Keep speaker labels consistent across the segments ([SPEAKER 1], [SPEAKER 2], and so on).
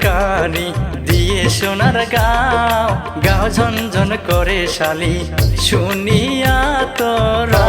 [SPEAKER 1] কানি দিয়ে সোনার গাও গাও ঝনঝন করে শালি শুনিয়া তোরা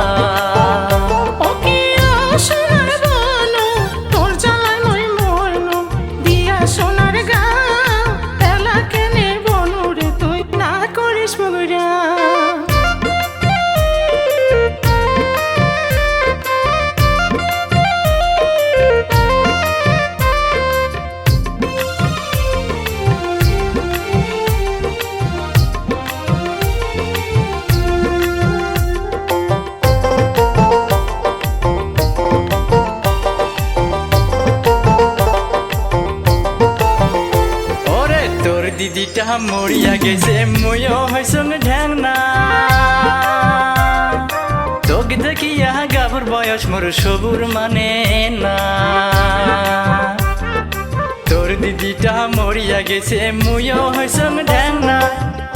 [SPEAKER 1] দিদিটা মরিয়া গেছে ময়ও হইসং ঢ্যাংনা তোকে দেখিয়া গাভর বয়স মোর সবুর মানে না তোর দিদিটা মরিয়া গেছে ময়ও হইসং ঢ্যাংনা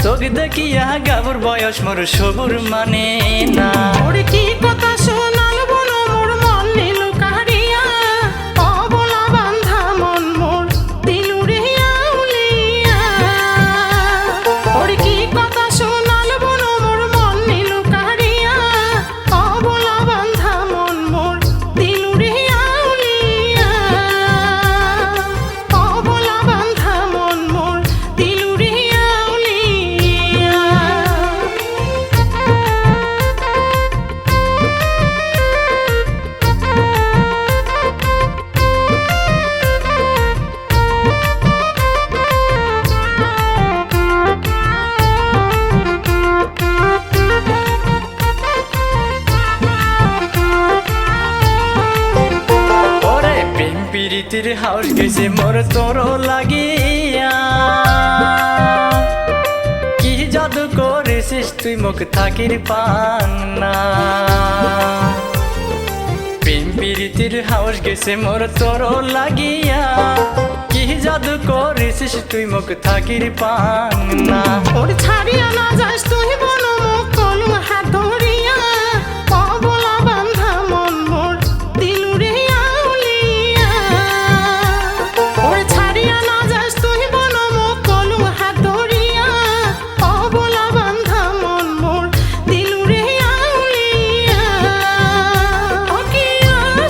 [SPEAKER 1] তোকে দেখিয়া গাভর বয়স মোর সবুর মানে না
[SPEAKER 2] ওরে কি কথা শোনাল বলো মোর মন নিল কাহারিয়া অবলা বান্ধা মন মোর দিলু রে আউলিয়া ওরে কি কথা শোনাল বলো মোর মন নিল কাহারিয়া অবলা বান্ধা মন মোর দিলু রে আউলিয়া অবলা বান্ধা মন মোর দিলু রে আউলিয়া
[SPEAKER 1] প্রীতির হাউস গেছে মোর তোর লাগিয়া কি জাদু করেছিস তুই মুখ থাকির পান না প্রেম প্রীতির হাউস গেছে মোর তোর লাগিয়া কি জাদু করেছিস তুই মুখ থাকির পান না
[SPEAKER 2] ওর ছাড়িয়া না যাস তুই বলো মুখ কলু হাত ধরিয়া অবলা বান্ধা মন মোর দিলু রে আউলিয়া ওর ছাড়িয়া না যাস তুই বলো মুখ কলু হাত ধরিয়া অবলা বান্ধা মন মোর দিলু রে আউলিয়া ও কি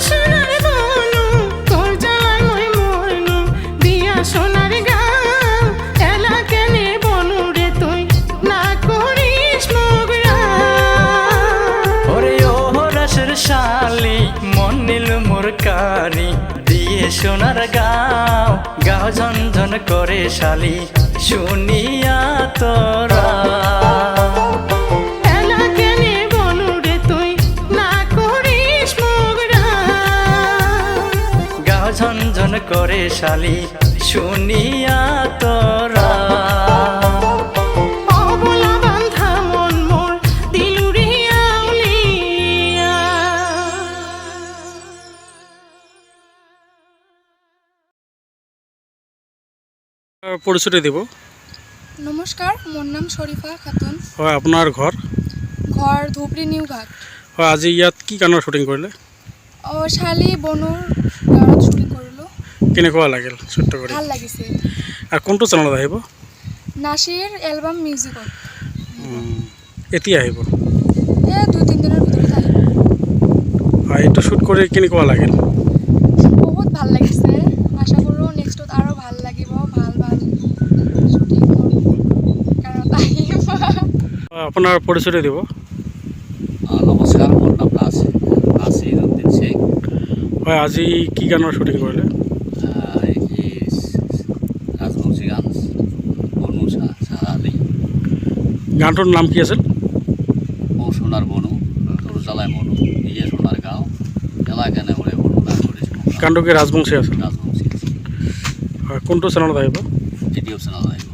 [SPEAKER 2] সোনার বনু তোর জ্বালায় মই মরনু দিয়া সোনার গাও এলা কেনে বনু রে তুই না করিস মগরা
[SPEAKER 1] ওরে ও রসের শালি মন নিল মোর কানি দিয়ে সোনার গাও গাও ঝনঝন করে শালি শুনিয়া তোরা
[SPEAKER 2] এলা কেনে বনু রে তুই না করিস মগরা
[SPEAKER 1] গাও ঝনঝন করে শালি শুনিয়া তোরা
[SPEAKER 2] অবলা বান্ধা মন মোর দিলু রে আউলিয়া
[SPEAKER 3] পরিচয় দেব।
[SPEAKER 4] নমস্কার, মোর নাম শরীফা খাতুন।
[SPEAKER 3] হয় আপোনাৰ ঘৰ?
[SPEAKER 4] ঘৰ ধুবুৰী নিউ ঘাট।
[SPEAKER 3] হয়, আজি ইয়াত কি গানৰ শ্বুটিং কৰিলে?
[SPEAKER 4] শালি বনুৰ গানত শ্বুটিং কৰিলোঁ।
[SPEAKER 3] কেনেকুৱা লাগিল শ্বুট কৰি?
[SPEAKER 4] ভাল লাগিছে।
[SPEAKER 3] আৰু কোনটো চেনেলত আহিব?
[SPEAKER 4] নাচিৰ এলবাম মিউজিকত।
[SPEAKER 3] এতিয়া আহিব?
[SPEAKER 4] 2-3 দিনৰ ভিতৰত আহিব।
[SPEAKER 3] হয়, এইটো শ্বুট কৰি কেনেকুৱা লাগিল?
[SPEAKER 4] বহুত ভাল লাগিছে। আশা কৰোঁ নেক্সটত আৰু ভাল লাগিব, ভাল ভাল শ্বুটিং কাৰণত আহিব।
[SPEAKER 3] আপোনাৰ পৰিচয় দিব।
[SPEAKER 5] নমস্কাৰ, মোৰ নাম নাছিৰ উদ্দিন শেখ।
[SPEAKER 3] হয়, আজি কি গানৰ শ্বুটিং কৰিলে?
[SPEAKER 5] ৰাজবংশী গান বনু চাহালি।
[SPEAKER 3] গানটোৰ নাম কি আছিল?
[SPEAKER 5] ও সোনার বনু তোর জ্বালায় মনু দিয়ে সোনার গাঁও এলা কেনে ওরে বনু না করিস
[SPEAKER 3] গানটো কি ৰাজবংশী আছিল?
[SPEAKER 5] রাজবংশী
[SPEAKER 3] হয়, কোনটো চেনেলত আহিব?
[SPEAKER 5] ভিডিও চ্যানেল আহিব।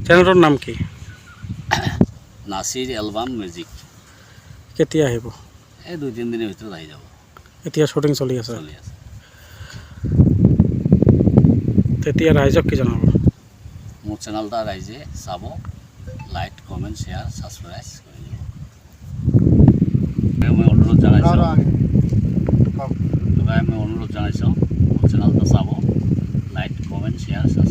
[SPEAKER 3] চেনেলটোৰ নাম কি?
[SPEAKER 5] Nasir album music.
[SPEAKER 3] কেতিয়া আহিব?
[SPEAKER 5] এই 2-3 দিনৰ ভিতৰত আহি যাব।
[SPEAKER 3] এতিয়া শ্বুটিং চলি আছে।
[SPEAKER 5] চলি আছে।
[SPEAKER 3] তেতিয়া ৰাইজক কি জনাব?
[SPEAKER 5] মোৰ চেনেলটা ৰাইজে চাব, লাইক কমেণ্ট শ্বেয়াৰ ছাবস্ক্ৰাইব কৰি দিব। মই অনুৰোধ জনাইছোঁ মোৰ চেনেলটা চাব, লাইক কমেণ্ট gracias.